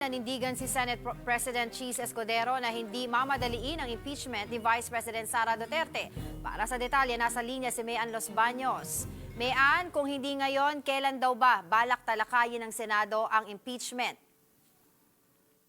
Nanindigan si Senate President Cheese Escudero na hindi mamadaliin ang impeachment ni Vice President Sara Duterte. Para sa detalye, nasa linya si Mayan Los Baños. Mayan, kung hindi ngayon, kailan daw ba balak talakayin ng Senado ang impeachment?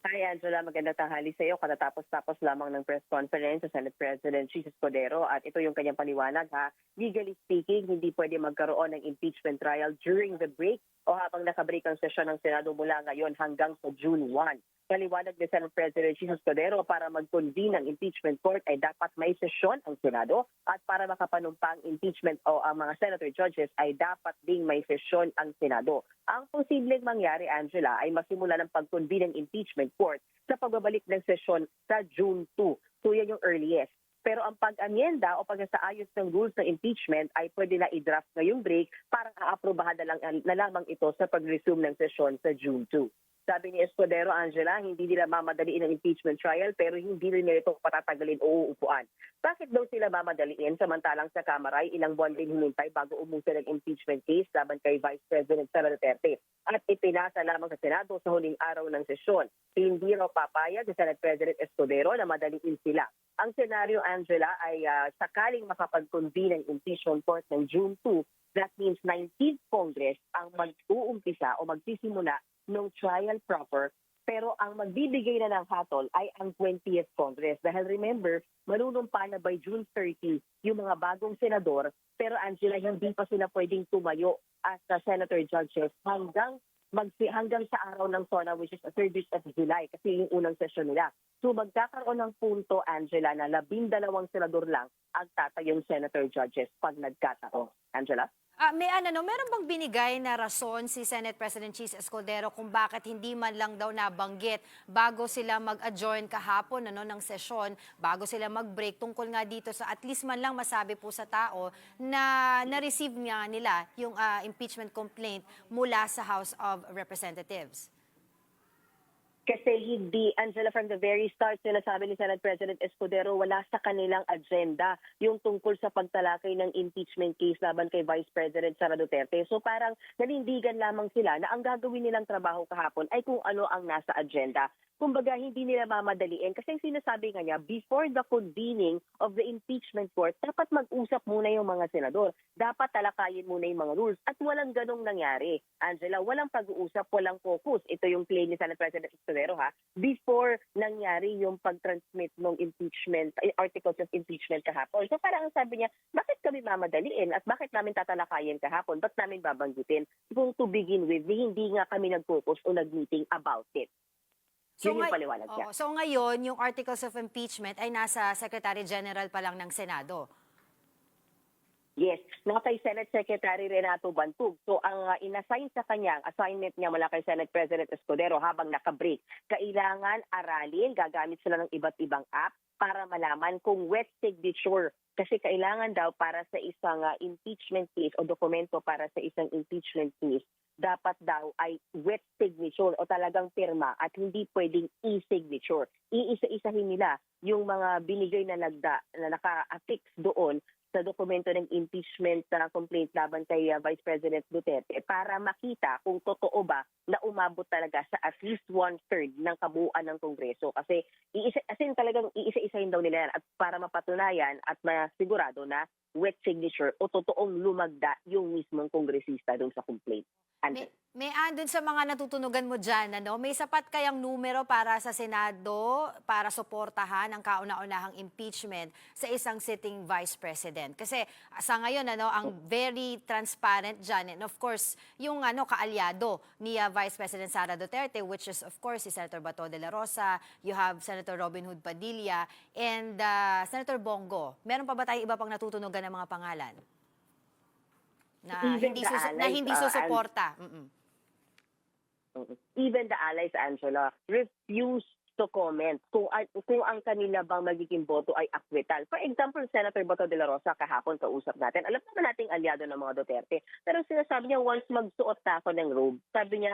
Hi Angela, magandang tanghali sa iyo. Katatapos-tapos lamang ng press conference sa Senate President Cheese Escudero at ito yung kanyang paliwanag ha. Legally speaking, hindi pwede magkaroon ng impeachment trial during the break o habang nakabreak ang sesyon ng Senado mula ngayon hanggang sa June 1. Paliwanag ni Senate President Cheese Escudero, para mag-convene ang impeachment court ay dapat may sesyon ang Senado at para makapanumpa ang impeachment o ang mga senator judges ay dapat ding may sesyon ang Senado. Ang posibleng mangyari, Angela, ay masimula ng pag-convene ng impeachment court sa pagbabalik ng sesyon sa June 2. So yan yung earliest. Pero ang pag-amyenda o pagsasaayos ng rules ng impeachment ay pwede na i-draft ngayong break para aaprobahan na lamang ito sa pag-resume ng sesyon sa June 2. Sabi ni Escudero, Angela, hindi nila mamadaliin ang impeachment trial pero hindi rin nila ito patatagalin o uupuan. Bakit daw sila mamadaliin samantalang sa Kamara ay ilang buwan din hinintay bago umusin ang impeachment case laban kay Vice President Sara Duterte at ipinasa lamang sa Senado sa huling araw ng sesyon. Hindi raw papayag si Senate President Escudero na madaliin sila. Ang senaryo, Angela, ay sakaling makapag-convene ng impeachment court ng June 2, that means 19th Congress ang mag-uumpisa o magsisimula ng trial proper, pero ang magbibigay na ng hatol ay ang 20th Congress. Dahil remember, manunumpa na by June 30 yung mga bagong senador, pero Angela, hindi pa sila pwedeng tumayo as senator judges hanggang sa araw ng SONA, which is the 3rd week of July, kasi yung unang session nila. So magkakaroon ng punto, Angela, na 12 senador lang ang tatayong senator judges pag nagkataon. Angela? Meron bang binigay na rason si Senate President Cheese Escudero kung bakit hindi man lang daw nabanggit bago sila mag-adjourn kahapon ng sesyon, bago sila mag-break tungkol nga dito sa at least man lang masabi po sa tao na na-receive nga nila yung impeachment complaint mula sa House of Representatives? Kasi hindi, Angela, from the very start, sinasabi ni Senate President Escudero, wala sa kanilang agenda yung tungkol sa pagtalakay ng impeachment case laban kay Vice President Sara Duterte. So parang nanindigan lamang sila na ang gagawin nilang trabaho kahapon ay kung ano ang nasa agenda. Kumbaga, hindi nila mamadaliin. Kasi sinasabi nga niya, before the convening of the impeachment court, dapat mag-usap muna yung mga senador. Dapat talakayin muna yung mga rules. At walang ganong nangyari. Angela, walang pag-uusap, walang focus. Ito yung claim ni Senate President Escudero, ha? Before nangyari yung pag-transmit ng impeachment, articles of impeachment kahapon. So parang ang sabi niya, bakit kami mamadaliin at bakit namin tatalakayin kahapon? Ba't namin babanggitin? Kung to begin with, hindi nga kami nag-focus o nag-meeting about it. Yun yung paliwanag niya. So ngayon, yung articles of impeachment ay nasa Secretary General pa lang ng Senado. Yes, kay Senate Secretary Renato Bantug. So ang inassign sa kanya, ang assignment niya mula kay Senate President Escudero habang nakabreak, kailangan aralin, gagamit sila ng iba't ibang app para malaman kung wet signature. Kasi kailangan daw para sa isang impeachment case o dokumento para sa isang impeachment case, dapat daw ay wet signature o talagang pirma at hindi pwedeng e-signature. Iisa-isahin nila yung mga binigay na lagda na naka-affix doon sa dokumento ng impeachment complaint laban kay Vice President Duterte para makita kung totoo ba na umabot talaga sa at least 1/3 ng kabuuan ng Kongreso. Kasi talagang iisa-isahin daw nila yan at para mapatunayan at masigurado na wet signature o totoong lumagda yung mismong kongresista doon sa complaint. May andun sa mga natutunugan mo dyan, may sapat kayang numero para sa Senado para suportahan ang kauna-unahang impeachment sa isang sitting Vice President? Kasi sa ngayon, ang very transparent dyan, and of course, yung kaalyado ni Vice President Sara Duterte, which is of course si Senator Bato de la Rosa, you have Senator Robin Hood Padilla, and Senator Bongo. Meron pa ba tayong iba pang natutunugan ng mga pangalan? Na hindi susuporta. Even the allies, Angela, refuse to comment kung ang kanila bang magiging boto ay akwital. For example, Senator Bato de la Rosa kahapon kausap natin. Alam naman nating alyado ng mga Duterte. Pero sinasabi niya once magsuot na ako ng robe, sabi niya,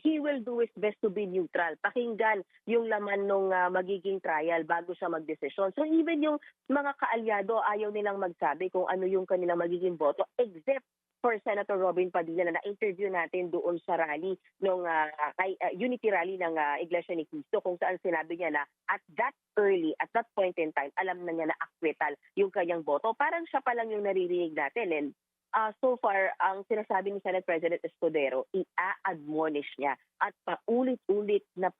he will do his best to be neutral. Pakinggan yung laman ng magiging trial bago siya magdesisyon. So even yung mga kaalyado ayaw nilang magsabi kung ano yung kanilang magiging boto except for Senator Robin Padilla na na-interview natin doon sa rally nung unity rally ng Iglesia ni Cristo, kung saan sinabi niya na at that point in time, alam na niya na acquittal yung kanyang boto. Parang siya pa lang yung naririnig natin. And so far, ang sinasabi ni Senate President Escudero, i-admonish niya at paulit-ulit na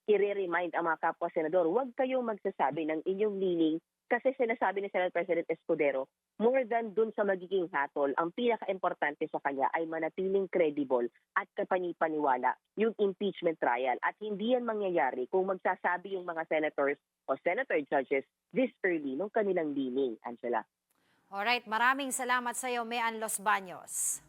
i-remind ang mga kapwa senador, huwag kayong magsasabi ng inyong leaning kasi sinasabi ni Senate President Escudero, more than dun sa magiging hatol, ang pinaka-importante sa kanya ay manatiling credible at kapanipaniwala yung impeachment trial. At hindi yan mangyayari kung magsasabi yung mga senators o senator judges this early nung kanilang leaning, Angela. Alright, maraming salamat sa iyo, Mean Los Baños.